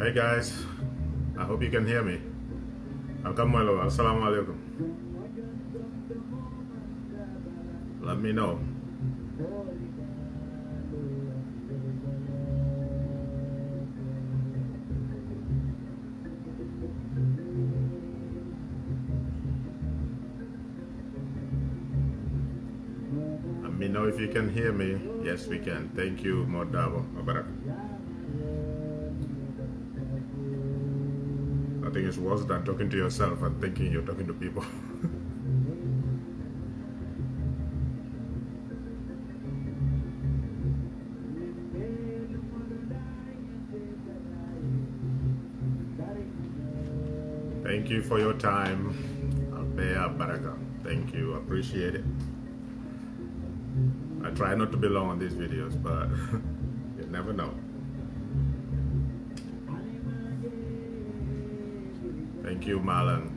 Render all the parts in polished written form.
Hey guys, I hope you can hear me. Assalamu alaikum. Let me know. Let me know if you can hear me. Yes, we can. Thank you, Modabo. I think it's worse than talking to yourself and thinking you're talking to people. Thank you for your time. Thank you, appreciate it. I try not to be long on these videos, but you never know. Thank you, Marlon.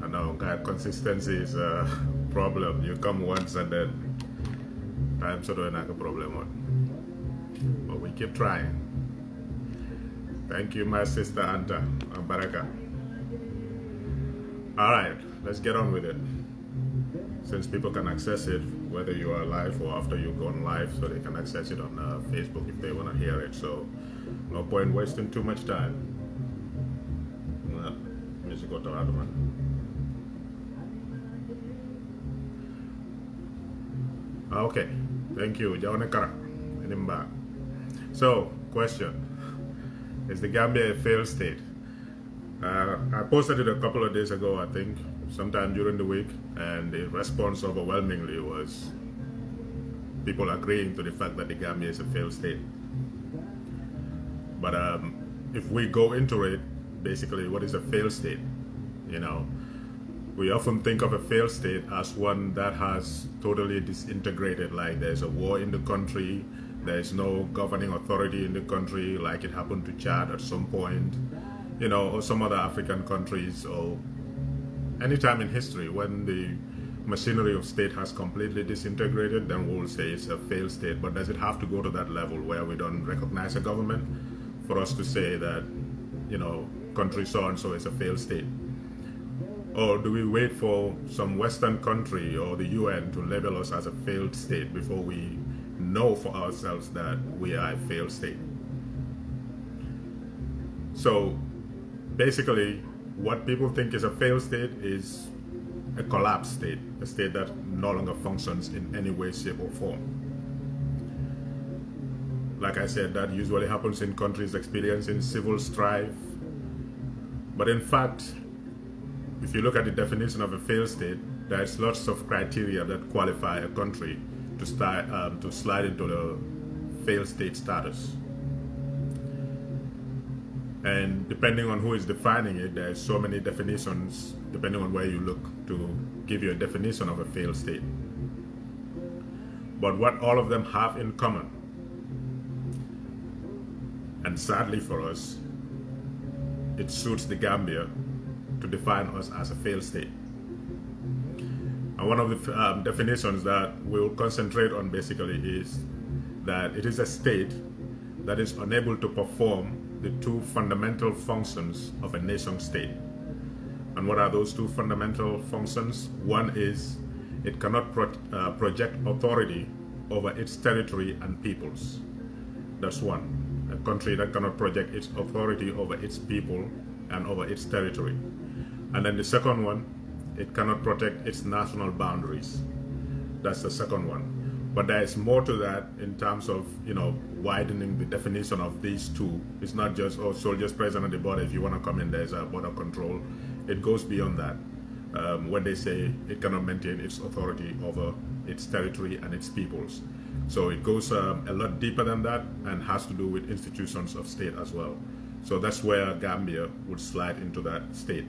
I know consistency is a problem. You come once and then time sort of like a problem. But we keep trying. Thank you, my sister Anta Baraka. Alright, let's get on with it. Since people can access it, whether you are live or after you've gone live, so they can access it on Facebook if they want to hear it. So no point wasting too much time. Okay, thank you. So, question: is the Gambia a failed state? I posted it a couple of days ago, I think, sometime during the week, and the response overwhelmingly was people agreeing to the fact that the Gambia is a failed state. But if we go into it, basically, what is a failed state? You know, we often think of a failed state as one that has totally disintegrated, like there's a war in the country, there's no governing authority in the country, like it happened to Chad at some point, you know, or some other African countries, or any time in history when the machinery of state has completely disintegrated, then we'll say it's a failed state. But does it have to go to that level where we don't recognize a government for us to say that, you know, country so-and-so is a failed state? Or do we wait for some Western country or the UN to label us as a failed state before we know for ourselves that we are a failed state? So basically, what people think is a failed state is a collapsed state, a state that no longer functions in any way, shape, or form. Like I said, that usually happens in countries experiencing civil strife. But in fact, if you look at the definition of a failed state, there's lots of criteria that qualify a country to slide into the failed state status. And depending on who is defining it, there's so many definitions, depending on where you look, to give you a definition of a failed state. But what all of them have in common, and sadly for us, it suits the Gambia to define us as a failed state. And one of the definitions that we'll concentrate on basically is that it is a state that is unable to perform the two fundamental functions of a nation state. And what are those two fundamental functions? One is it cannot project authority over its territory and peoples. That's one. A country that cannot project its authority over its people and over its territory. And then the second one, it cannot protect its national boundaries. That's the second one. But there is more to that in terms of, you know, widening the definition of these two. It's not just, oh, soldiers present at the border, if you want to come in, there's a border control. It goes beyond that. When they say it cannot maintain its authority over its territory and its peoples. So it goes a lot deeper than that and has to do with institutions of state as well. So that's where Gambia would slide into that state.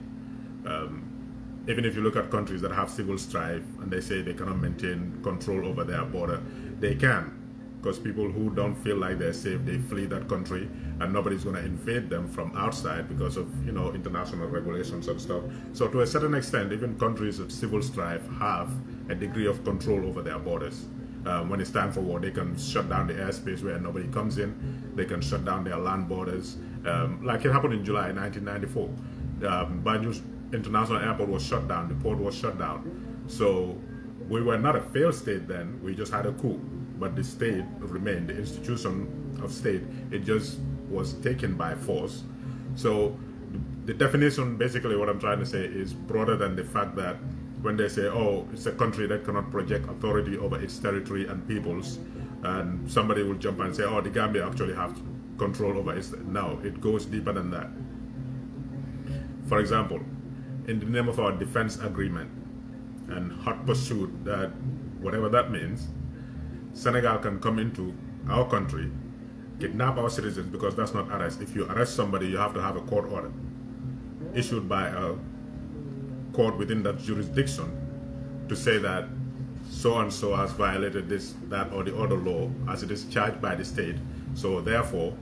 Even if you look at countries that have civil strife and they say they cannot maintain control over their border, they can, because people who don't feel like they're safe, they flee that country, and nobody's going to invade them from outside because of, you know, international regulations and stuff. So to a certain extent, even countries with civil strife have a degree of control over their borders. when it's time for war, they can shut down the airspace where nobody comes in. They can shut down their land borders. Like it happened in July 1994. Banjul International Airport was shut down. The port was shut down. So we were not a failed state then. We just had a coup. But the state remained, the institution of state, it just was taken by force. So the definition, basically what I'm trying to say, is broader than the fact that when they say, oh, it's a country that cannot project authority over its territory and peoples, and somebody will jump and say, oh, the Gambia actually have control over its... No, it goes deeper than that. For example, in the name of our defense agreement and hot pursuit, that whatever that means, Senegal can come into our country, kidnap our citizens, because that's not arrest. If you arrest somebody, you have to have a court order issued by a court within that jurisdiction to say that so-and-so has violated this, that, or the other law as it is charged by the state. So therefore,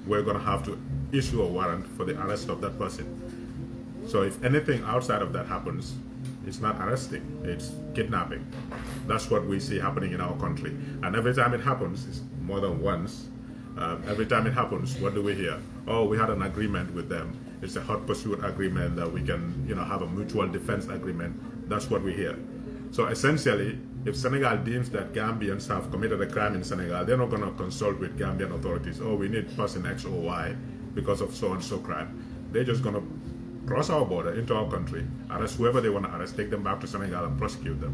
we're going to have to issue a warrant for the arrest of that person. So if anything outside of that happens, it's not arresting, it's kidnapping. That's what we see happening in our country. And every time it happens, it's more than once, every time it happens, what do we hear? Oh, we had an agreement with them. It's a hot pursuit agreement that we can, have a mutual defense agreement. That's what we hear. So essentially, if Senegal deems that Gambians have committed a crime in Senegal, they're not going to consult with Gambian authorities. Oh, we need person X or Y because of so-and-so crime. They're just going to cross our border into our country, arrest whoever they want to arrest, take them back to Senegal and prosecute them.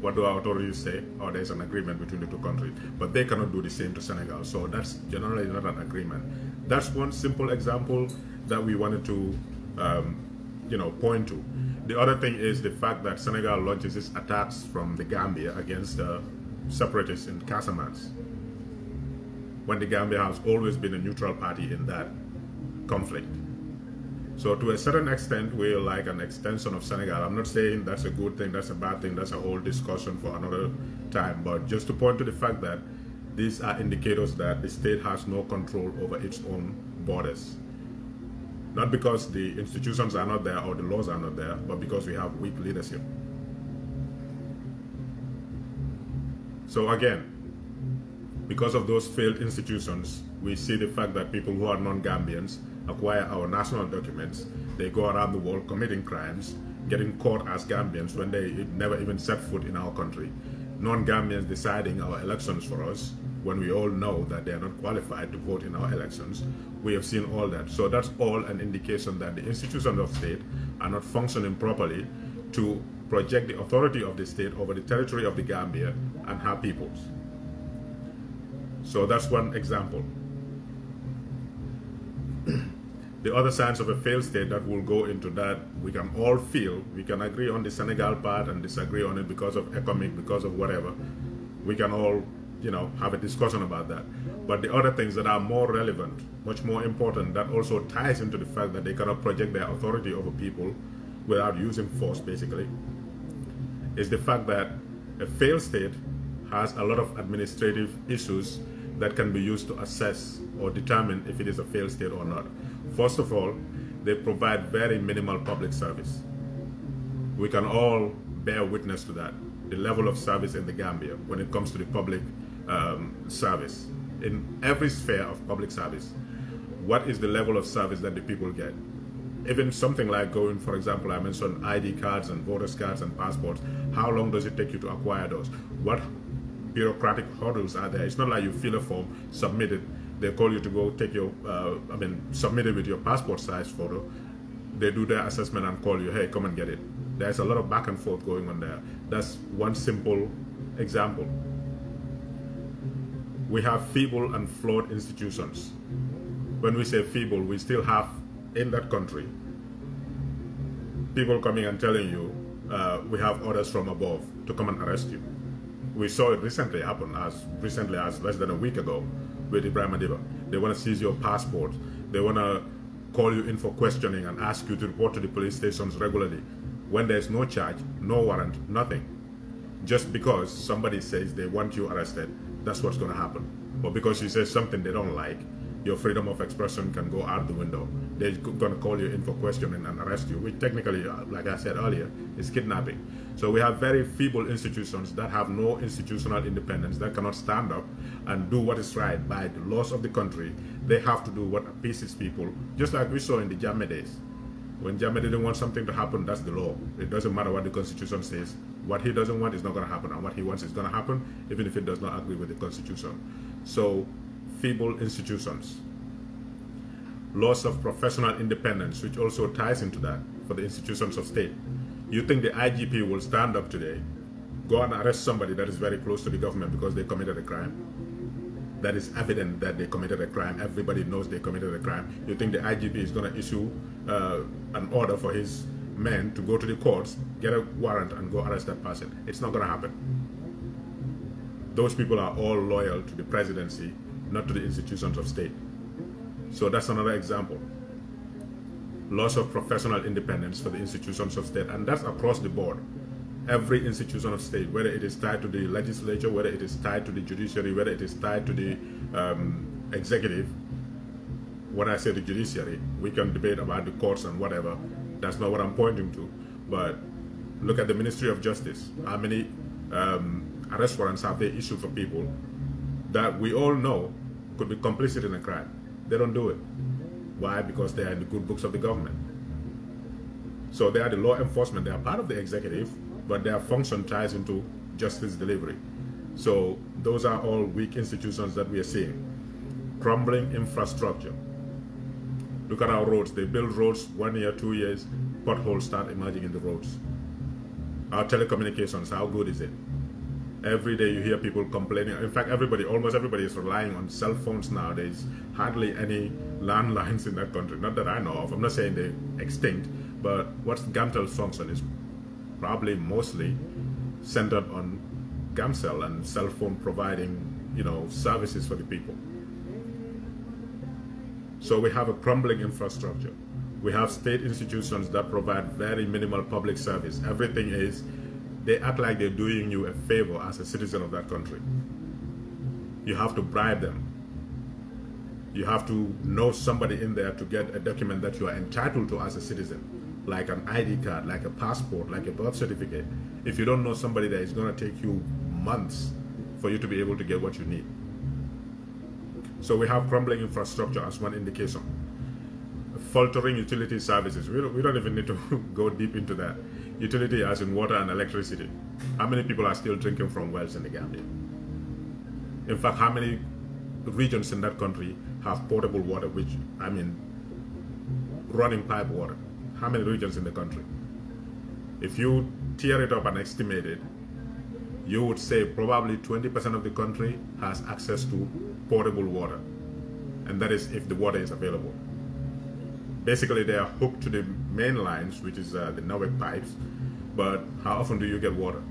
What do our authorities say? Oh, there's an agreement between the two countries. But they cannot do the same to Senegal. So that's generally not an agreement. That's one simple example that we wanted to, point to. The other thing is the fact that Senegal launches its attacks from the Gambia against the separatists in Casamance, when the Gambia has always been a neutral party in that conflict. So to a certain extent, we're like an extension of Senegal. I'm not saying that's a good thing, that's a bad thing, that's a whole discussion for another time, but just to point to the fact that these are indicators that the state has no control over its own borders. Not because the institutions are not there or the laws are not there, but because we have weak leadership. So again, because of those failed institutions, we see the fact that people who are non-Gambians acquire our national documents. They go around the world committing crimes, getting caught as Gambians when they never even set foot in our country. Non-Gambians deciding our elections for us when we all know that they are not qualified to vote in our elections. We have seen all that. So that's all an indication that the institutions of state are not functioning properly to project the authority of the state over the territory of the Gambia and her peoples. So that's one example. The other signs of a failed state that will go into that, we can all feel, we can agree on the Senegal part and disagree on it because of economic, because of whatever. We can all, have a discussion about that. But the other things that are more relevant, much more important, that also ties into the fact that they cannot project their authority over people without using force, basically, is the fact that a failed state has a lot of administrative issues that can be used to assess or determine if it is a failed state or not. First of all, they provide very minimal public service. We can all bear witness to that, the level of service in the Gambia when it comes to the public service. In every sphere of public service, what is the level of service that the people get? Even something like going, for example, I mentioned ID cards and voters cards and passports. How long does it take you to acquire those? What bureaucratic hurdles are there? It's not like you fill a form, submit it, they call you to go take your, submit it with your passport size photo. They do their assessment and call you, hey, come and get it. There's a lot of back and forth going on there. That's one simple example. We have feeble and flawed institutions. When we say feeble, we still have in that country people coming and telling you, we have orders from above to come and arrest you. We saw it recently happen, as recently as less than a week ago with 𝒉𝒕𝒕𝒑𝒑𝒏. They want to seize your passport. They want to call you in for questioning and ask you to report to the police stations regularly when there's no charge, no warrant, nothing. Just because somebody says they want you arrested, that's what's going to happen. But because you say something they don't like, your freedom of expression can go out the window. They're going to call you in for questioning and arrest you, which technically, like I said earlier, is kidnapping. So we have very feeble institutions that have no institutional independence, that cannot stand up and do what is right by the laws of the country. They have to do what appeases people, just like we saw in the Jammeh days. When Jammeh didn't want something to happen, that's the law. It doesn't matter what the Constitution says. What he doesn't want is not going to happen, and what he wants is going to happen, even if it does not agree with the Constitution. So, feeble institutions. Loss of professional independence, which also ties into that for the institutions of state. You think the IGP will stand up today, go and arrest somebody that is very close to the government because they committed a crime? That is evident that they committed a crime. Everybody knows they committed a crime. You think the IGP is going to issue an order for his men to go to the courts, get a warrant, and go arrest that person? It's not going to happen. Those people are all loyal to the presidency, not to the institutions of state. So that's another example. Loss of professional independence for the institutions of state, and that's across the board. Every institution of state, whether it is tied to the legislature, whether it is tied to the judiciary, whether it is tied to the executive. When I say the judiciary, we can debate about the courts and whatever. That's not what I'm pointing to. But look at the Ministry of Justice. How many arrest warrants have they issued for people that we all know could be complicit in a crime? They don't do it. Why? Because they are in the good books of the government. So they are the law enforcement. They are part of the executive, but their function ties into justice delivery. So those are all weak institutions that we are seeing. Crumbling infrastructure. Look at our roads. They build roads 1 year, 2 years, potholes start emerging in the roads. Our telecommunications, how good is it? Every day you hear people complaining. In fact, almost everybody is relying on cell phones now. There's hardly any landlines in that country. Not that I know of. I'm not saying they're extinct, but what's Gamtel's function is probably mostly centered on Gamcell and cell phone providing, services for the people. So we have a crumbling infrastructure. We have state institutions that provide very minimal public service. Everything is, they act like they're doing you a favor as a citizen of that country. You have to bribe them. You have to know somebody in there to get a document that you are entitled to as a citizen, like an ID card, like a passport, like a birth certificate. If you don't know somebody there, it's going to take you months for you to be able to get what you need. So we have crumbling infrastructure as one indication. Faltering utility services. We don't even need to go deep into that. Utility as in water and electricity. How many people are still drinking from wells in the Gambia? In fact, how many regions in that country have potable water, running pipe water? How many regions in the country? If you tear it up and estimate it, you would say probably 20% of the country has access to potable water. And that is if the water is available. Basically, they are hooked to the main lines, which is the 𝒂𝒄 pipes. But how often do you get water?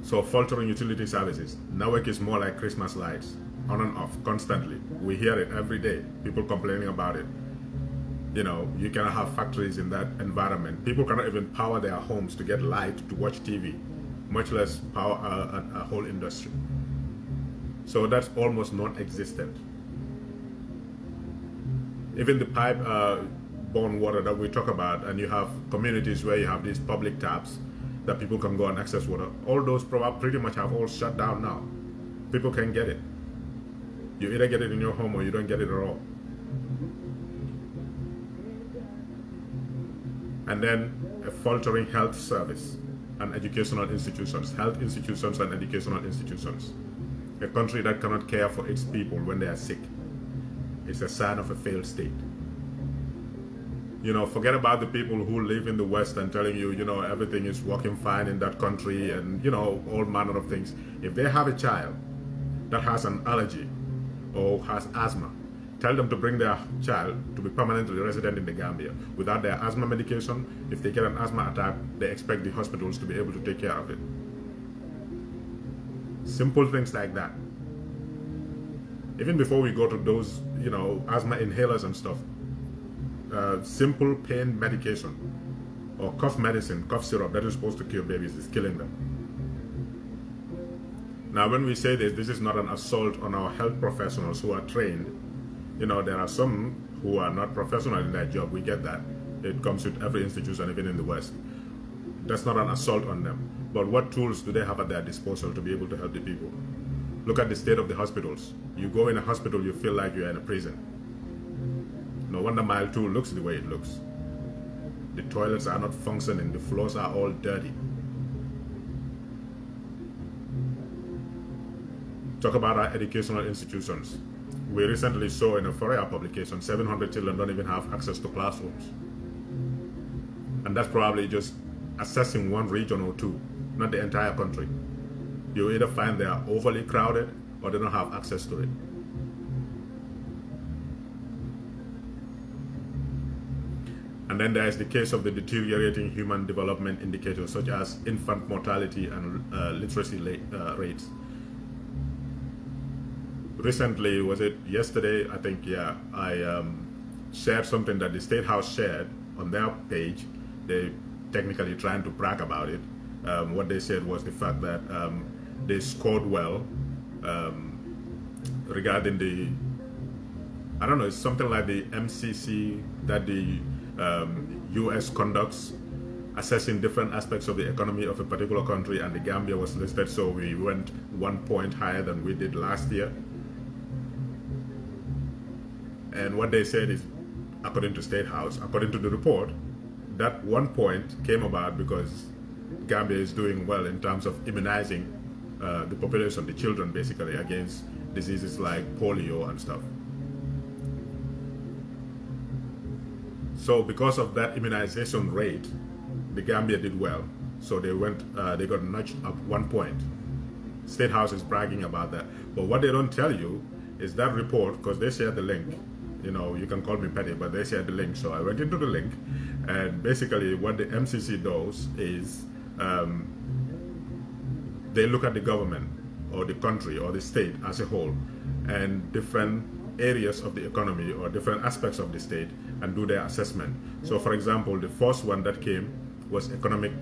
So faltering utility services. 𝒂𝒄 is more like Christmas lights, on and off, constantly. We hear it every day, people complaining about it. You cannot have factories in that environment. People cannot even power their homes to get light to watch TV, much less power a whole industry. So that's almost non-existent. Even the pipe-borne water that we talk about, and you have communities where you have these public taps that people can go and access water, all those pretty much have all shut down now. People can't get it. You either get it in your home or you don't get it at all. And then a faltering health service and educational institutions, health institutions and educational institutions. A country that cannot care for its people when they are sick. It's a sign of a failed state. Forget about the people who live in the West and telling you, everything is working fine in that country and, all manner of things. If they have a child that has an allergy or has asthma, tell them to bring their child to be permanently resident in the Gambia. Without their asthma medication, if they get an asthma attack, they expect the hospitals to be able to take care of it. Simple things like that. Even before we go to those, asthma inhalers and stuff, simple pain medication or cough medicine, cough syrup that is supposed to kill babies is killing them. Now, when we say this is not an assault on our health professionals who are trained. You know, there are some who are not professional in their job. We get that. It comes with every institution, even in the West. That's not an assault on them. But what tools do they have at their disposal to be able to help the people? Look at the state of the hospitals. You go in a hospital, you feel like you're in a prison. No wonder Mile 2 looks the way it looks. The toilets are not functioning. The floors are all dirty. Talk about our educational institutions. We recently saw in a Fourier publication, 700 children don't even have access to classrooms. And that's probably just assessing one region or two, not the entire country. You either find they are overly crowded or they don't have access to it. And then there is the case of the deteriorating human development indicators such as infant mortality and literacy rates. Recently, was it yesterday? I think, yeah, I shared something that the State House shared on their page. They technically trying to brag about it. What they said was the fact that they scored well regarding the, I don't know, it's something like the MCC that the US conducts, assessing different aspects of the economy of a particular country, and the Gambia was listed, so we went 1 point higher than we did last year. And what they said is, according to State House, according to the report, that 1 point came about because Gambia is doing well in terms of immunizing the population, the children basically, against diseases like polio and stuff. So because of that immunization rate, the Gambia did well. So they got nudged up 1 point. State House is bragging about that. But what they don't tell you is that report, because they shared the link. You know, you can call me petty, but they shared the link. So I went into the link, and basically what the MCC does is they look at the government or the country or the state as a whole and different areas of the economy or different aspects of the state and do their assessment. So for example, the first one that came was economic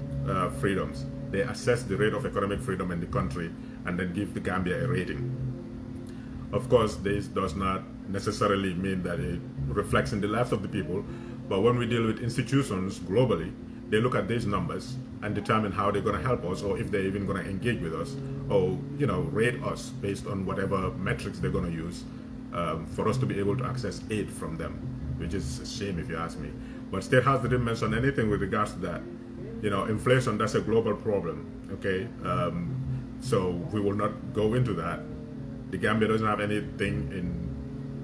freedoms. They assess the rate of economic freedom in the country and then give the Gambia a rating. Of course, this does not necessarily mean that it reflects in the lives of the people, but when we deal with institutions globally, they look at these numbers and determine how they're going to help us, or if they're even going to engage with us, or, you know, rate us based on whatever metrics they're going to use for us to be able to access aid from them, which is a shame if you ask me. But State House didn't mention anything with regards to that. You know, inflation, that's a global problem, okay? So we will not go into that. The Gambia doesn't have anything in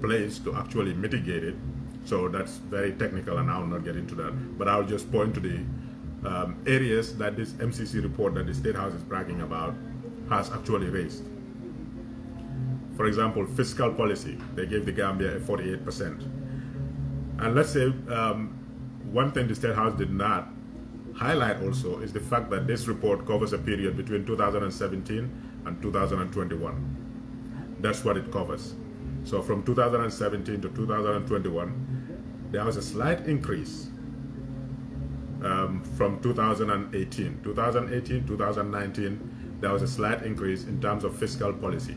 place to actually mitigate it. So that's very technical, and I'll not get into that. But I'll just point to the areas that this MCC report that the State House is bragging about has actually raised. For example, fiscal policy, they gave the Gambia a 48%. And let's say one thing the State House did not highlight also is the fact that this report covers a period between 2017 and 2021. That's what it covers. So from 2017 to 2021, there was a slight increase from 2018. 2018, 2019, there was a slight increase in terms of fiscal policy.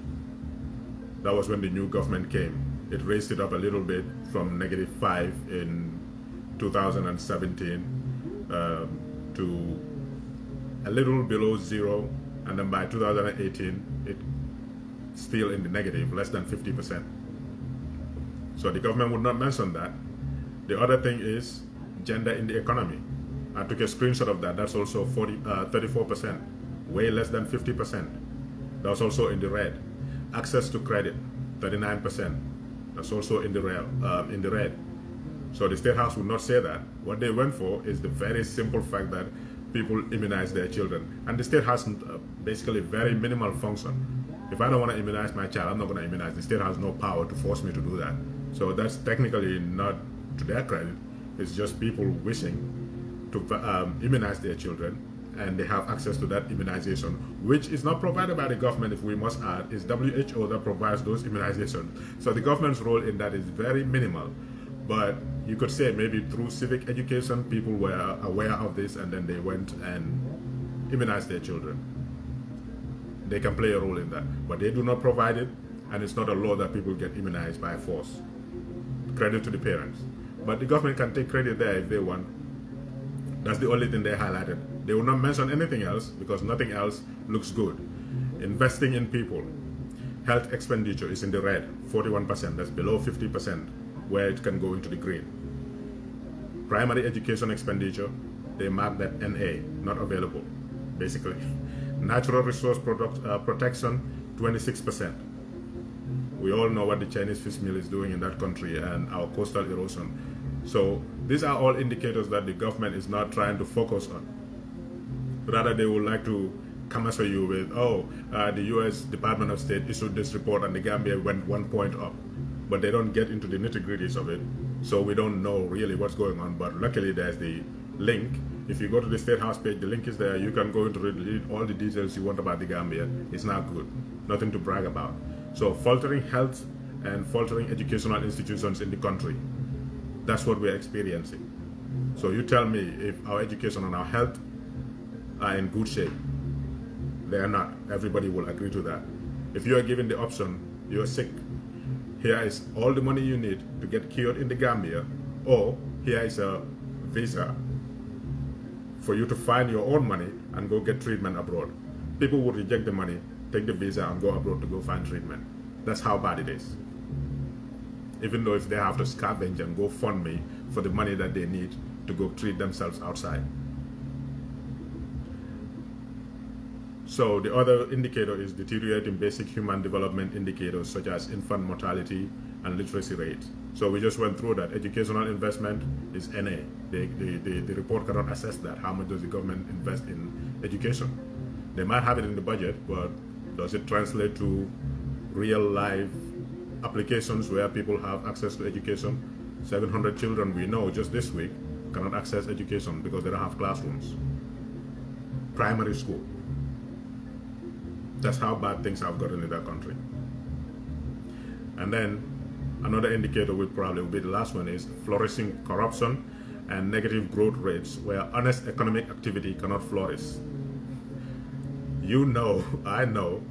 That was when the new government came. It raised it up a little bit from -5 in 2017 to a little below 0, and then by 2018, it's still in the negative, less than 50%. So the government would not mention that. The other thing is gender in the economy. I took a screenshot of that. That's also 34%, way less than 50%. That's also in the red. Access to credit, 39%. That's also in the red. So the State House would not say that. What they went for is the very simple fact that people immunize their children. And the state has basically very minimal function. If I don't want to immunize my child, I'm not going to immunize. The state has no power to force me to do that. So that's technically not to their credit. It's just people wishing to immunize their children, and they have access to that immunization, which is not provided by the government, if we must add. It's WHO that provides those immunizations. So the government's role in that is very minimal. But you could say maybe through civic education, people were aware of this, and then they went and immunized their children. they can play a role in that. But they do not provide it, and it's not a law that people get immunized by force. Credit to the parents. But the government can take credit there if they want. That's the only thing they highlighted. They will not mention anything else because nothing else looks good. Investing in people. Health expenditure is in the red, 41%. That's below 50% where it can go into the green. Primary education expenditure, they mark that NA, not available, basically. Natural resource protection, 26%. We all know what the Chinese fish meal is doing in that country and our coastal erosion. So these are all indicators that the government is not trying to focus on. Rather, they would like to commercial you with, oh, the US Department of State issued this report and the Gambia went 1 point up. But they don't get into the nitty-gritties of it. So we don't know really what's going on. But luckily there's the link. If you go to the State House page, the link is there. You can go into read all the details you want about the Gambia. It's not good. Nothing to brag about. So faltering health and faltering educational institutions in the country. That's what we're experiencing. So you tell me if our education and our health are in good shape. They are not. Everybody will agree to that. If you are given the option, you're sick. Here is all the money you need to get cured in the Gambia, or here is a visa for you to find your own money and go get treatment abroad. People would reject the money, take the visa and go abroad to go find treatment. That's how bad it is. Even though if they have to scavenge and go fund me for the money that they need to go treat themselves outside. So the other indicator is deteriorating basic human development indicators such as infant mortality and literacy rates. So we just went through that. Educational investment is NA. The report cannot assess that. How much does the government invest in education? They might have it in the budget, but does it translate to real life applications where people have access to education? 700 children we know just this week cannot access education because they don't have classrooms. Primary school. That's how bad things have gotten in that country. And then another indicator will probably be the last one is flourishing corruption and negative growth rates where honest economic activity cannot flourish. You know, I know,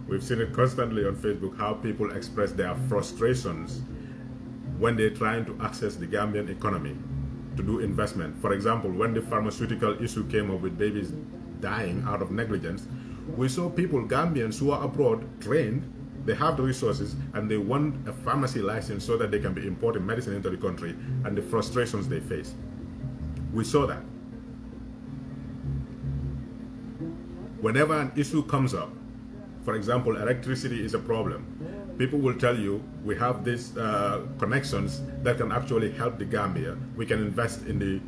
we've seen it constantly on Facebook how people express their frustrations when they're trying to access the Gambian economy to do investment. For example, when the pharmaceutical issue came up with babies dying out of negligence, we saw people, Gambians who are abroad, trained, they have the resources, and they want a pharmacy license so that they can be importing medicine into the country, and the frustrations they face. We saw that. Whenever an issue comes up, for example, electricity is a problem, people will tell you, we have these connections that can actually help the Gambia. We can invest in the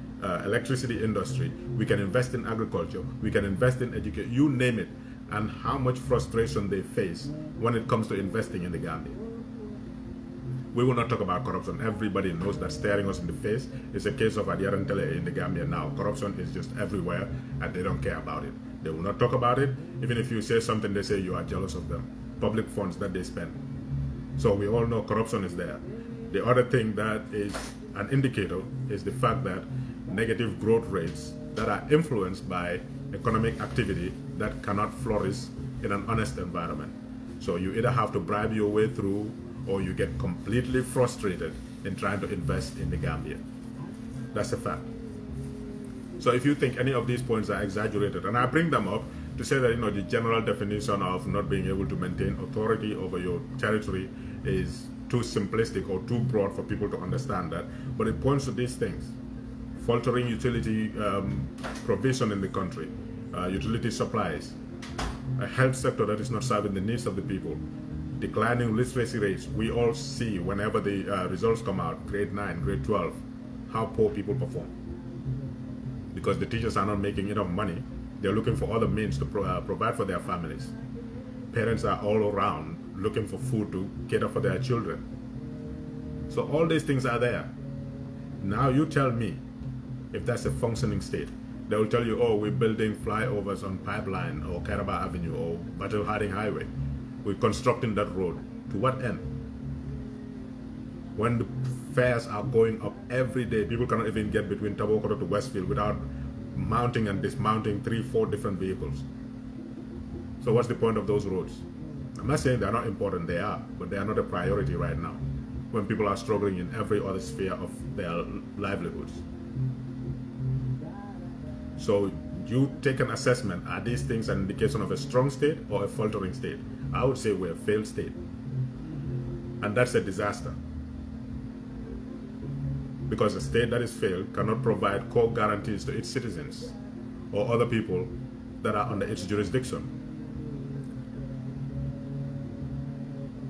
electricity industry, we can invest in agriculture, we can invest in education, you name it. And how much frustration they face when it comes to investing in the Gambia. We will not talk about corruption. Everybody knows that staring us in the face is a case of Adiarantele in the Gambia now. Corruption is just everywhere and they don't care about it. They will not talk about it. Even if you say something, they say you are jealous of them. Public funds that they spend. So we all know corruption is there. The other thing that is an indicator is the fact that negative growth rates that are influenced by economic activity that cannot flourish in an honest environment. So you either have to bribe your way through or you get completely frustrated in trying to invest in the Gambia. That's a fact. So if you think any of these points are exaggerated, and I bring them up to say that, you know, the general definition of not being able to maintain authority over your territory is too simplistic or too broad for people to understand that, but it points to these things. Faltering utility provision in the country, utility supplies, a health sector that is not serving the needs of the people, declining literacy rates. We all see whenever the results come out, grade 9, grade 12, how poor people perform. Because the teachers are not making enough money, they're looking for other means to provide for their families. Parents are all around looking for food to cater for their children. So all these things are there. Now you tell me, if that's a functioning state, they will tell you, oh, we're building flyovers on Pipeline or Caraba Avenue or Battle Harding Highway. We're constructing that road. To what end? When the fares are going up every day, people cannot even get between Tabokoro to Westfield without mounting and dismounting 3-4 different vehicles. So what's the point of those roads? I'm not saying they're not important, they are, but they are not a priority right now, when people are struggling in every other sphere of their livelihoods. So you take an assessment, are these things an indication of a strong state or a faltering state? I would say we're a failed state. And that's a disaster. Because a state that is failed cannot provide core guarantees to its citizens or other people that are under its jurisdiction.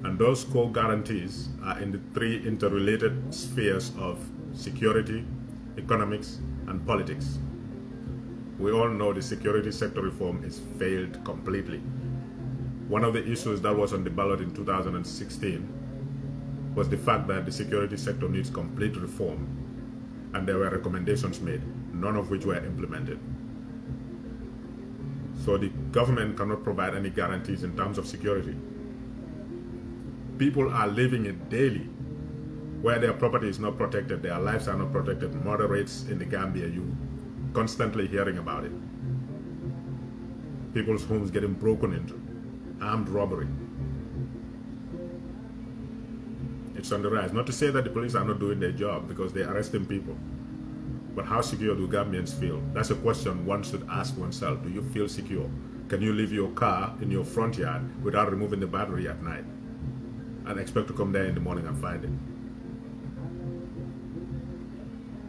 And those core guarantees are in the three interrelated spheres of security, economics, and politics. We all know the security sector reform is failed completely. One of the issues that was on the ballot in 2016 was the fact that the security sector needs complete reform, and there were recommendations made, none of which were implemented. So the government cannot provide any guarantees in terms of security. People are living it daily, where their property is not protected, their lives are not protected. Murder rates in the Gambia, you constantly hearing about it. People's homes getting broken into, armed robbery. It's on the rise. Not to say that the police are not doing their job, because they're arresting people. But how secure do Gambians feel? That's a question one should ask oneself. Do you feel secure? Can you leave your car in your front yard without removing the battery at night and expect to come there in the morning and find it?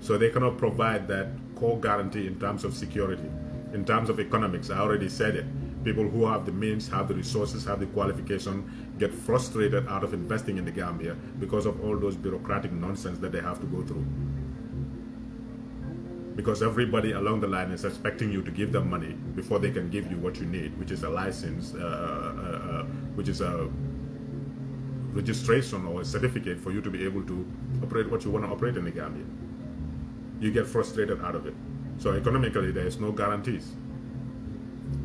So they cannot provide that core guarantee in terms of security. In terms of economics, I already said it. People who have the means, have the resources, have the qualification, get frustrated out of investing in the Gambia because of all those bureaucratic nonsense that they have to go through. Because everybody along the line is expecting you to give them money before they can give you what you need, which is a license, which is a registration or a certificate for you to be able to operate what you want to operate in the Gambia. You get frustrated out of it. So economically, there is no guarantees.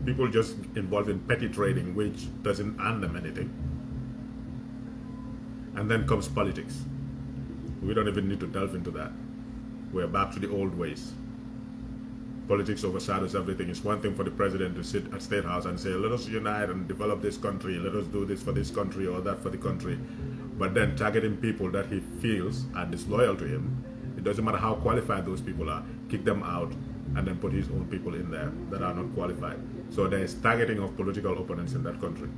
People just involved in petty trading, which doesn't earn them anything. And then comes politics. We don't even need to delve into that. We're back to the old ways. Politics overshadows everything. It's one thing for the president to sit at State House and say, let us unite and develop this country, let us do this for this country or that for the country. But then targeting people that he feels are disloyal to him, it doesn't matter how qualified those people are, kick them out and then put his own people in there that are not qualified. So there is targeting of political opponents in that country.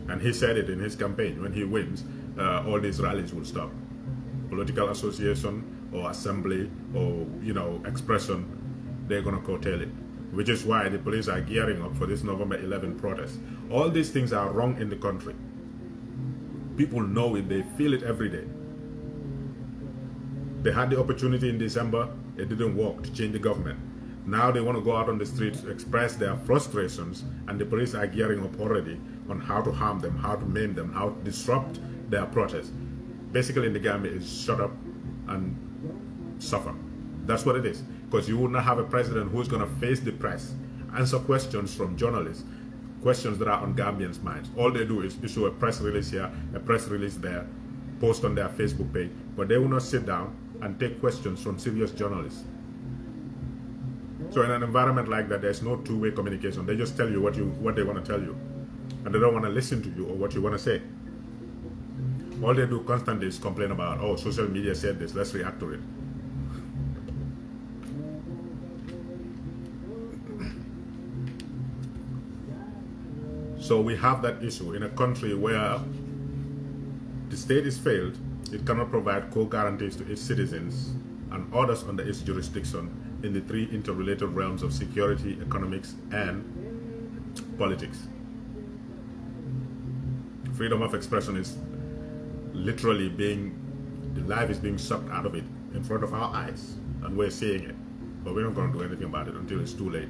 And he said it in his campaign. When he wins, all these rallies will stop. Political association or assembly or, expression, they're going to curtail it. Which is why the police are gearing up for this November 11 protest. All these things are wrong in the country. People know it, they feel it every day. They had the opportunity in December, it didn't work to change the government. Now they want to go out on the streets to express their frustrations, and the police are gearing up already on how to harm them, how to maim them, how to disrupt their protest. Basically in the Gambia is shut up and suffer. That's what it is. Because you will not have a president who is going to face the press, answer questions from journalists, questions that are on Gambians' minds. All they do is issue a press release here, a press release there, post on their Facebook page, but they will not sit down and take questions from serious journalists. So in an environment like that, there's no two-way communication. They just tell you what they want to tell you, and they don't want to listen to you or what you want to say. All they do constantly is complain about, oh, social media said this, let's react to it. So we have that issue in a country where the state is failed. It cannot provide core guarantees to its citizens and others under its jurisdiction in the three interrelated realms of security, economics, and politics. Freedom of expression is literally the life is being sucked out of it in front of our eyes, and we're seeing it. But we're not going to do anything about it until it's too late.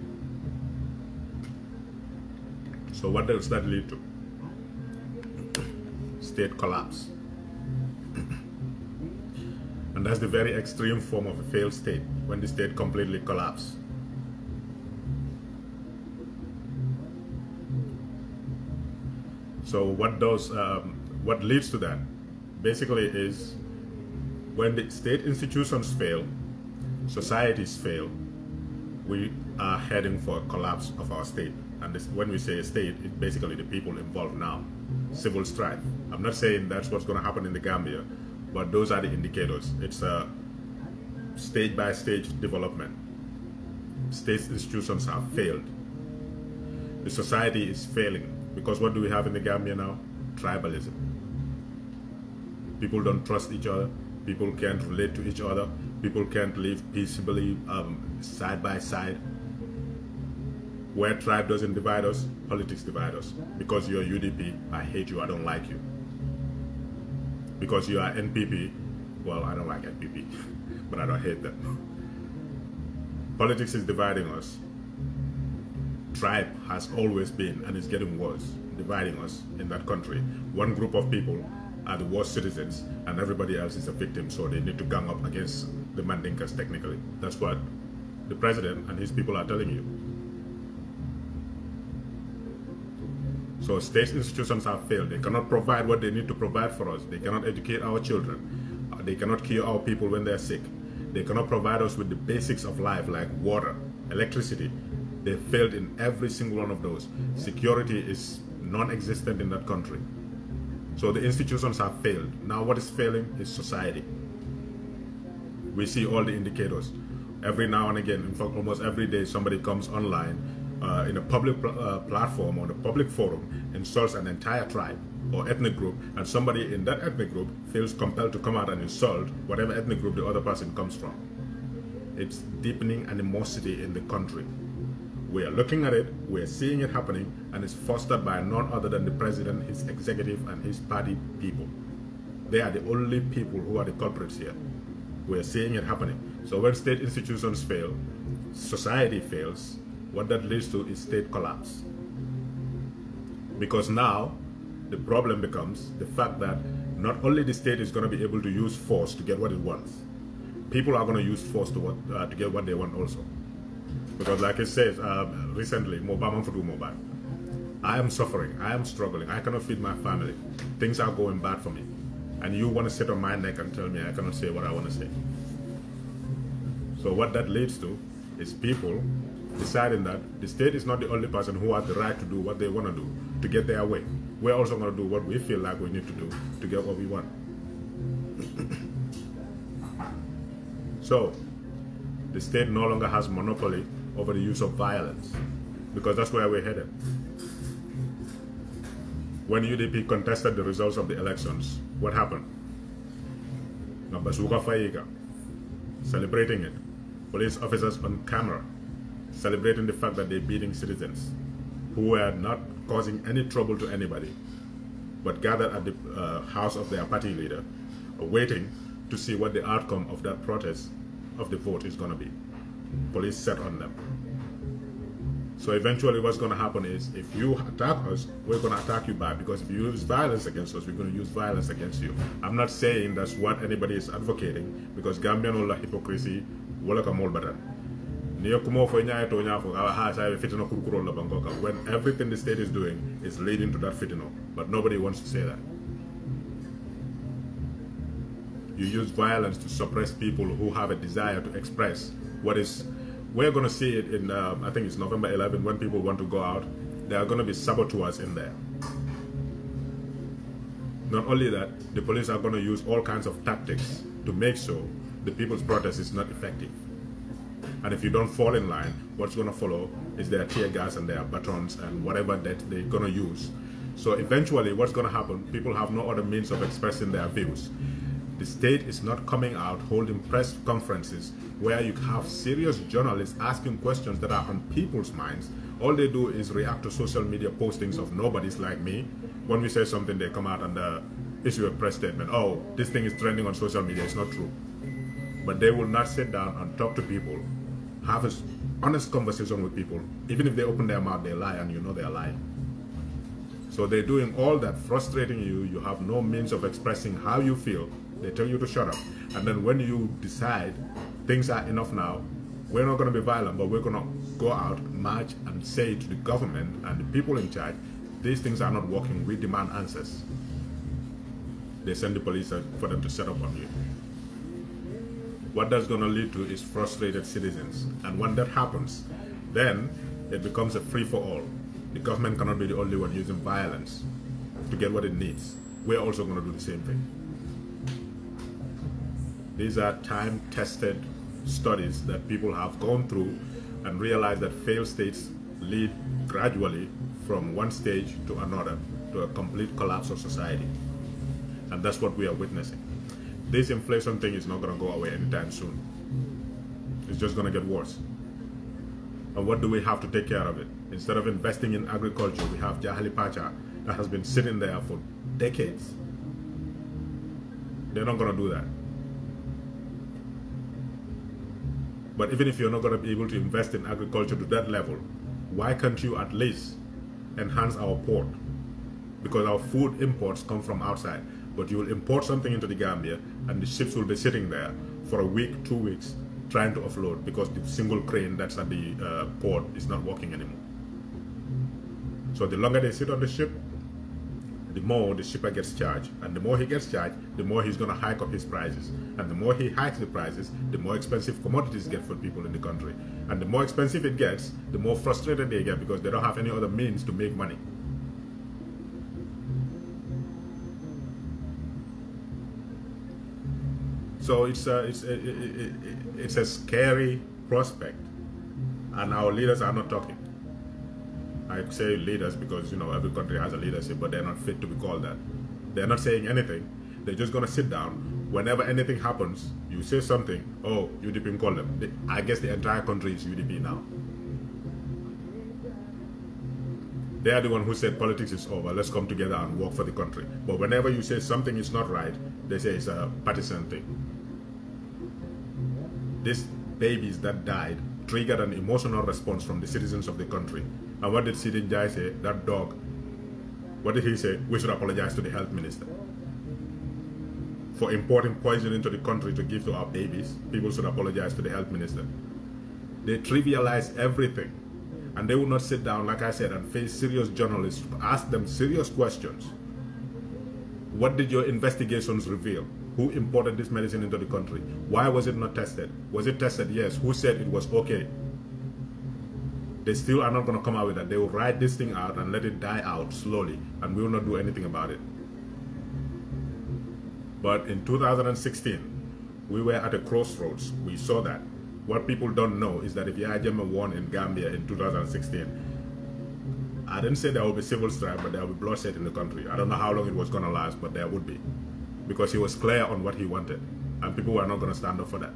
So what does that lead to? State collapse. And that's the very extreme form of a failed state, when the state completely collapses. So what leads to that basically is when the state institutions fail, societies fail, we are heading for a collapse of our state. And this, when we say a state, it's basically the people involved now. Civil strife. I'm not saying that's what's going to happen in the Gambia, but those are the indicators. It's a stage-by-stage development. State institutions have failed. The society is failing. Because what do we have in the Gambia now? Tribalism. People don't trust each other. People can't relate to each other. People can't live peaceably side by side. Where tribe doesn't divide us, politics divide us. Because you're UDP, I hate you, I don't like you. Because you are NPP, well, I don't like NPP, but I don't hate them. Politics is dividing us. Tribe has always been, and is getting worse, dividing us in that country. One group of people are the worst citizens, and everybody else is a victim, so they need to gang up against the Mandinkas technically. That's what the president and his people are telling you. So state institutions have failed. They cannot provide what they need to provide for us. They cannot educate our children. They cannot cure our people when they're sick. They cannot provide us with the basics of life like water, electricity. They failed in every single one of those. Security is non-existent in that country. So the institutions have failed. Now what is failing is society. We see all the indicators. Every now and again, in fact almost every day, somebody comes online in a public platform or a public forum, insults an entire tribe or ethnic group, and somebody in that ethnic group feels compelled to come out and insult whatever ethnic group the other person comes from. It's deepening animosity in the country. We are looking at it, we are seeing it happening, and it's fostered by none other than the president, his executive, and his party people. They are the only people who are the culprits here. We are seeing it happening. So when state institutions fail, society fails, what that leads to is state collapse. Because now, the problem becomes the fact that not only the state is going to be able to use force to get what it wants, people are going to use force to get what they want also. Because like it says recently, I am suffering, I am struggling, I cannot feed my family, things are going bad for me. And you want to sit on my neck and tell me I cannot say what I want to say. So what that leads to is people deciding that the state is not the only person who has the right to do what they want to do to get their way. We're also going to do what we feel like we need to do to get what we want. So the state no longer has monopoly over the use of violence, because that's where we're headed. When UDP contested the results of the elections, what happened? 𝒂𝒄𝒄𝒏𝒆𝒍, celebrating it. Police officers on camera, celebrating the fact that they're beating citizens who were not causing any trouble to anybody, but gathered at the house of their party leader, waiting to see what the outcome of that protest of the vote is going to be. Police set on them. So eventually what's going to happen is, if you attack us, we're going to attack you back, because if you use violence against us, we're going to use violence against you. I'm not saying that's what anybody is advocating, because Gambian will hypocrisy wala ka mol batan. When everything the state is doing is leading to that fitino, but nobody wants to say that. You use violence to suppress people who have a desire to express what is. We're going to see it in, I think it's November 11, when people want to go out. There are going to be saboteurs in there. Not only that, the police are going to use all kinds of tactics to make sure the people's protest is not effective. And if you don't fall in line, what's going to follow is their tear gas and their batons and whatever that they're going to use. So eventually what's going to happen, people have no other means of expressing their views. The state is not coming out holding press conferences where you have serious journalists asking questions that are on people's minds. All they do is react to social media postings of nobodies like me. When we say something, they come out and issue a press statement. Oh, this thing is trending on social media, it's not true. But they will not sit down and talk to people, have an honest conversation with people. Even if they open their mouth, they lie, and you know they're lying. So they're doing all that, frustrating you. You have no means of expressing how you feel. They tell you to shut up. And then when you decide things are enough now, we're not going to be violent, but we're going to go out, march, and say to the government and the people in charge, these things are not working, we demand answers. They send the police for them to set up on you. What that's going to lead to is frustrated citizens. And when that happens, then it becomes a free-for-all. The government cannot be the only one using violence to get what it needs. We're also going to do the same thing. These are time-tested studies that people have gone through and realized that failed states lead gradually from one stage to another to a complete collapse of society. And that's what we are witnessing. This inflation thing is not going to go away anytime soon. It's just going to get worse. And what do we have to take care of it? Instead of investing in agriculture, we have 𝒕𝒉𝒊𝒔 that has been sitting there for decades. They're not going to do that. But even if you're not going to be able to invest in agriculture to that level, why can't you at least enhance our port? Because our food imports come from outside. But you will import something into the Gambia and the ships will be sitting there for a week, 2 weeks, trying to offload because the single crane that's at the port is not working anymore. So the longer they sit on the ship, the more the shipper gets charged. And the more he gets charged, the more he's going to hike up his prices. And the more he hikes the prices, the more expensive commodities get for people in the country. And the more expensive it gets, the more frustrated they get because they don't have any other means to make money. So it's a scary prospect. And our leaders are not talking. I say leaders because, you know, every country has a leadership, but they're not fit to be called that. They're not saying anything. They're just going to sit down. Whenever anything happens, you say something, oh, UDP call them. I guess the entire country is UDP now. They are the one who said politics is over, let's come together and work for the country. But whenever you say something is not right, they say it's a partisan thing. These babies that died triggered an emotional response from the citizens of the country. And what did 𝒕𝒉𝒊𝒔 say? That dog. What did he say? We should apologize to the health minister for importing poison into the country to give to our babies. People should apologize to the health minister. They trivialize everything. And they will not sit down, like I said, and face serious journalists, ask them serious questions. What did your investigations reveal? Who imported this medicine into the country? Why was it not tested? Was it tested? Yes. Who said it was okay? They still are not going to come out with that. They will write this thing out and let it die out slowly, and we will not do anything about it. But in 2016, we were at a crossroads. We saw that. What people don't know is that if Yahya Jammeh won in Gambia in 2016, I didn't say there will be civil strife, but there will be bloodshed in the country. I don't know how long it was going to last, but there would be. Because he was clear on what he wanted, and people were not going to stand up for that.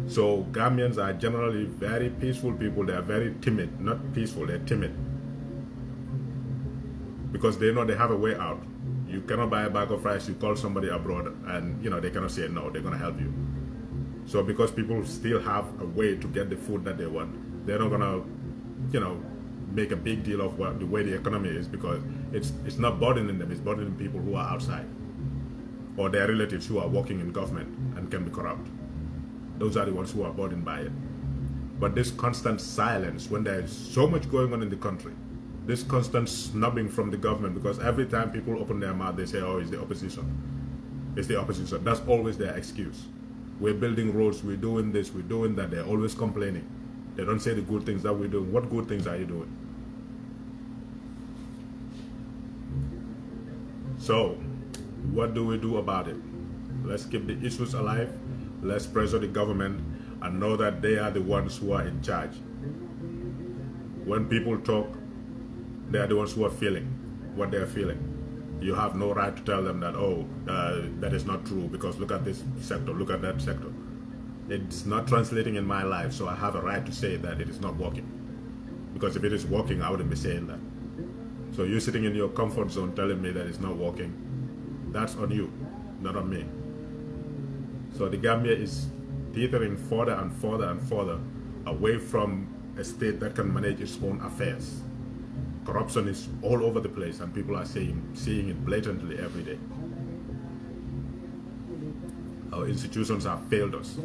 So Gambians are generally very peaceful people. They are very timid, not peaceful, they're timid. Because they know they have a way out. You cannot buy a bag of rice, you call somebody abroad, and you know they cannot say no, they're going to help you. So because people still have a way to get the food that they want, they're not going to, you know, make a big deal of the way the economy is, because it's not burdening them, it's burdening people who are outside or their relatives who are working in government and can be corrupt. Those are the ones who are burdened by it. But this constant silence when there is so much going on in the country, this constant snubbing from the government, because every time people open their mouth they say, oh, it's the opposition. It's the opposition. That's always their excuse. We're building roads, we're doing this, we're doing that. They're always complaining. They don't say the good things that we're doing. What good things are you doing? So, what do we do about it? Let's keep the issues alive. Let's pressure the government and know that they are the ones who are in charge. When people talk, they are the ones who are feeling what they are feeling. You have no right to tell them that, oh, that is not true because look at this sector, look at that sector. It's not translating in my life, so I have a right to say that it is not working. Because if it is working, I wouldn't be saying that. So you're sitting in your comfort zone telling me that it's not working. That's on you, not on me. So the Gambia is teetering further and further and further away from a state that can manage its own affairs. Corruption is all over the place and people are seeing it blatantly every day. Our institutions have failed us.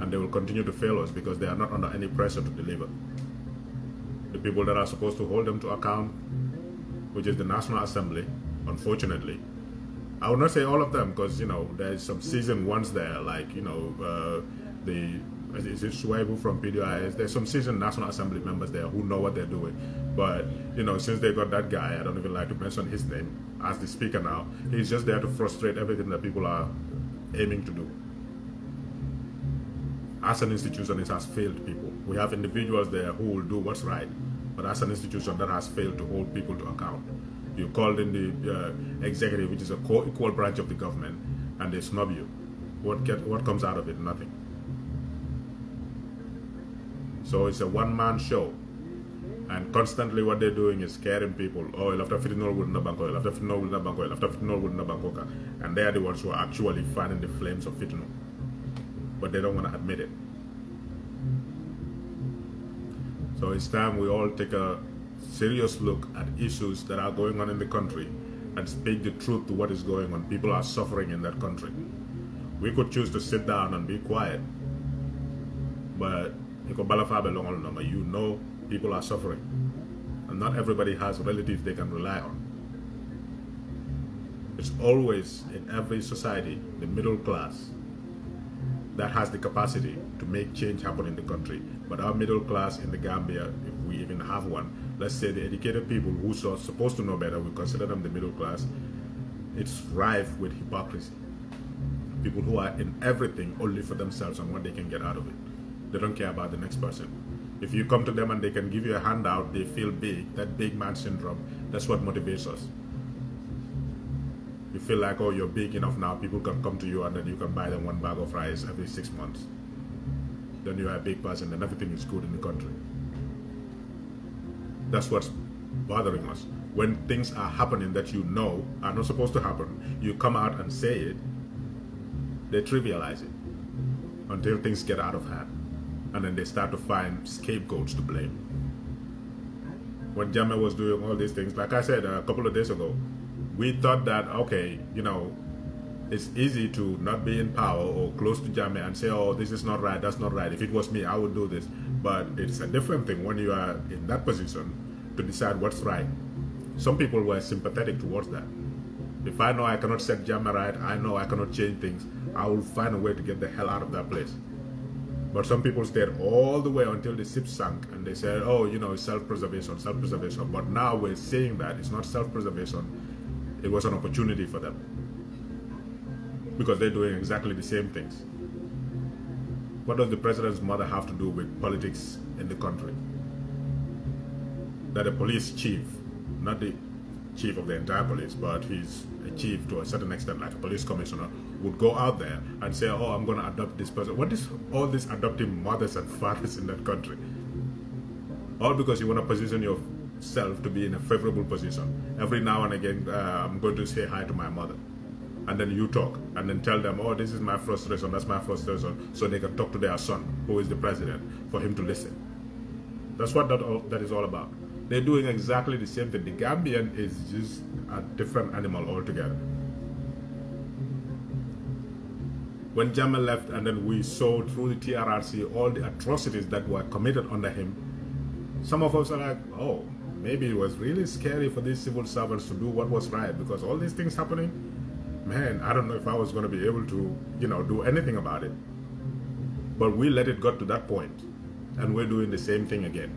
And they will continue to fail us because they are not under any pressure to deliver. The people that are supposed to hold them to account, which is the National Assembly, unfortunately, I would not say all of them because, you know, there's some seasoned ones there, like, you know, the is it 𝒂𝒊𝒏 from PDIS? There's some seasoned National Assembly members there who know what they're doing. But, since they got that guy, I don't even like to mention his name, as the speaker now, he's just there to frustrate everything that people are aiming to do. As an institution, it has failed people. We have individuals there who will do what's right, but as an institution, that has failed to hold people to account. You called in the executive, which is a co-equal branch of the government, and they snub you. What comes out of it? Nothing. So it's a one-man show, and constantly what they're doing is scaring people. Oh, you'll have to fit in all with the bank, you'll have to fit in all with the bank, you'll have to fit in all with the bank, and they are the ones who are actually fanning the flames of fitna, but they don't want to admit it. So it's time we all take a serious look at issues that are going on in the country and speak the truth to what is going on. People are suffering in that country. We could choose to sit down and be quiet, but people are suffering, and not everybody has relatives they can rely on. It's always, in every society, the middle class that has the capacity to make change happen in the country. But our middle class in the Gambia, if we even have one, let's say the educated people who are supposed to know better, we consider them the middle class, it's rife with hypocrisy. People who are in everything only for themselves and what they can get out of it. They don't care about the next person. If you come to them and they can give you a handout, they feel big. That big man syndrome, that's what motivates us. You feel like, oh, you're big enough now, people can come to you and then you can buy them one bag of rice every 6 months. Then you're a big person and everything is good in the country. That's what's bothering us. When things are happening that you know are not supposed to happen, you come out and say it, they trivialize it until things get out of hand. And then they start to find scapegoats to blame. When 𝒂𝒊𝒏 was doing all these things, like I said a couple of days ago, we thought that, okay, it's easy to not be in power or close to 𝒂𝒊𝒏 and say, oh, this is not right, that's not right. If it was me, I would do this. But it's a different thing when you are in that position to decide what's right. Some people were sympathetic towards that. If I know I cannot set 𝒂𝒊𝒏 right, I know I cannot change things, I will find a way to get the hell out of that place. But some people stayed all the way until the ship sank and they said, oh, it's self-preservation, self-preservation. But now we're saying that it's not self-preservation, it was an opportunity for them. Because they're doing exactly the same things. What does the president's mother have to do with politics in the country? That a police chief, not the chief of the entire police, but he's a chief to a certain extent, like a police commissioner, would go out there and say, oh, I'm going to adopt this person. What is all these adopting mothers and fathers in that country? All because you want to position yourself to be in a favorable position. Every now and again, I'm going to say hi to my mother. And then you talk, and then tell them, oh, this is my frustration, that's my frustration, so they can talk to their son, who is the president, for him to listen. That's what that is all about. They're doing exactly the same thing. The Gambian is just a different animal altogether. When 𝒂𝒊𝒏 left and then we saw through the TRRC all the atrocities that were committed under him, some of us are like, oh, maybe it was really scary for these civil servants to do what was right, because all these things happening, man, I don't know if I was going to be able to, do anything about it. But we let it get to that point, and we're doing the same thing again.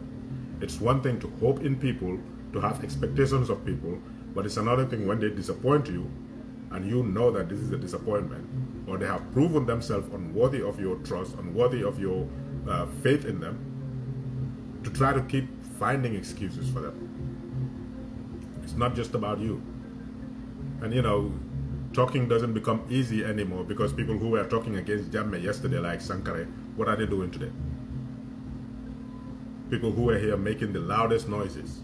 It's one thing to hope in people, to have expectations of people, but it's another thing when they disappoint you, and you know that this is a disappointment, or they have proven themselves unworthy of your trust, unworthy of your faith in them, to try to keep finding excuses for them. It's not just about you. And talking doesn't become easy anymore, because people who were talking against 𝒂𝒊𝒏 yesterday, like Sankare, what are they doing today? People who were here making the loudest noises.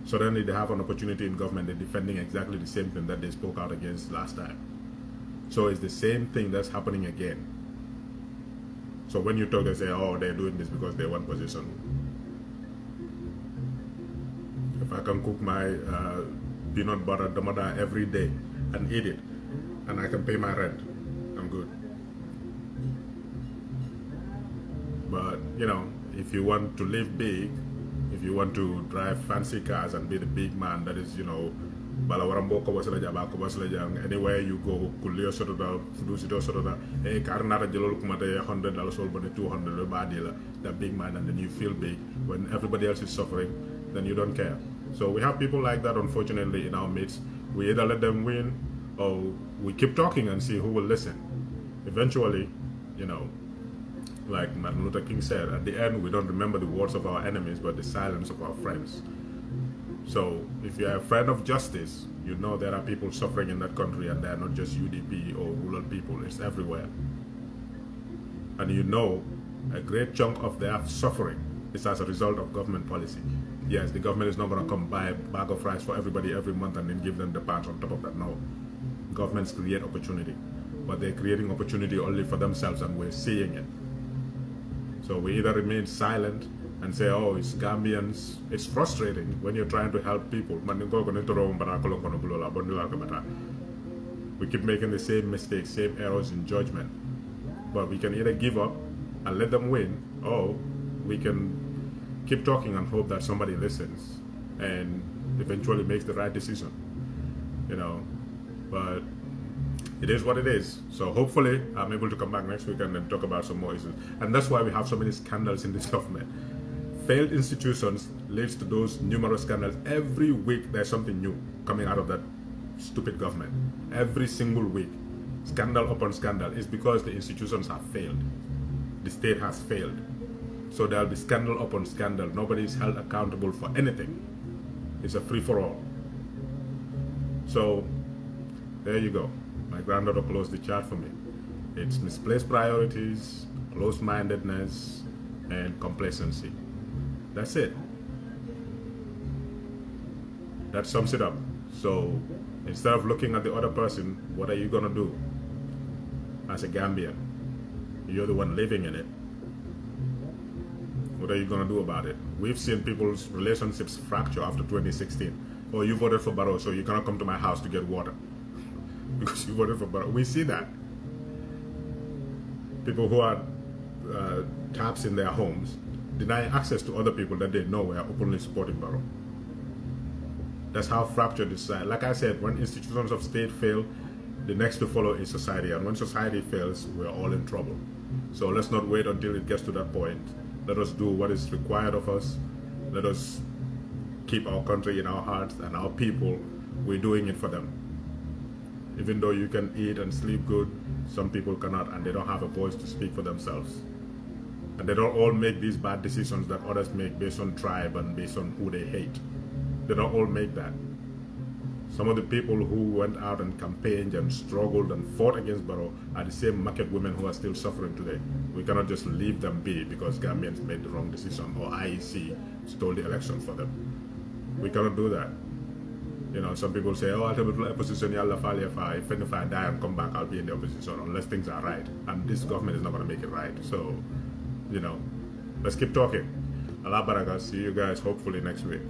Suddenly they have an opportunity in government, they're defending exactly the same thing that they spoke out against last time. So it's the same thing that's happening again. So when you talk, they say, oh, they're doing this because they want position. If I can cook my peanut butter damada every day and eat it, and I can pay my rent, I'm good. But, if you want to live big, if you want to drive fancy cars and be the big man that is, bala warambo ko basla jaba ko basla jang anywhere you go kulio soto da fudusi do soto da e karnata jelol kuma de $100 sol bone $200 badila that big man, and then you feel big when everybody else is suffering, then you don't care. So we have people like that, unfortunately, in our midst. We either let them win or we keep talking and see who will listen. Eventually, you know, like Martin Luther King said, at the end we don't remember the words of our enemies but the silence of our friends. So if you're a friend of justice, you know there are people suffering in that country, and they're not just UDP or rural people, it's everywhere. And you know a great chunk of their suffering is as a result of government policy. Yes, the government is not going to come buy a bag of rice for everybody every month and then give them the patch on top of that. No. Governments create opportunity, but they're creating opportunity only for themselves, and we're seeing it. So we either remain silent and say, oh, it's Gambians. It's frustrating when you're trying to help people. We keep making the same mistakes, same errors in judgment. But we can either give up and let them win, or we can keep talking and hope that somebody listens and eventually makes the right decision, you know. But it is what it is. So hopefully I'm able to come back next week and then talk about some more issues. And that's why we have so many scandals in this government. Failed institutions leads to those numerous scandals. Every week there's something new coming out of that stupid government. Every single week, scandal upon scandal, is because the institutions have failed. The state has failed. So there'll be scandal upon scandal. Nobody is held accountable for anything. It's a free-for-all. So there you go. My granddaughter closed the chart for me. It's misplaced priorities, closed-mindedness, and complacency. That's it. That sums it up. So instead of looking at the other person, what are you going to do as a Gambian? You're the one living in it. What are you going to do about it? We've seen people's relationships fracture after 2016. Oh, you voted for Barrow, so you cannot come to my house to get water because you voted for Barrow. We see that. People who are taps in their homes denying access to other people that they know are openly supporting Barrow. That's how fractured this society. Like I said, when institutions of state fail, the next to follow is society. And when society fails, we're all in trouble. So let's not wait until it gets to that point. Let us do what is required of us. Let us keep our country in our hearts and our people. We're doing it for them. Even though you can eat and sleep good, some people cannot, and they don't have a voice to speak for themselves. And they don't all make these bad decisions that others make based on tribe and based on who they hate. They don't all make that. Some of the people who went out and campaigned and struggled and fought against Barrow are the same market women who are still suffering today. We cannot just leave them be because Gambians made the wrong decision or IEC stole the election for them. We cannot do that. You know, some people say, oh, I'll have a opposition, if I die and come back, I'll be in the opposition unless things are right. And this government is not going to make it right. So, you know, let's keep talking. Allah Baraka. See you guys hopefully next week.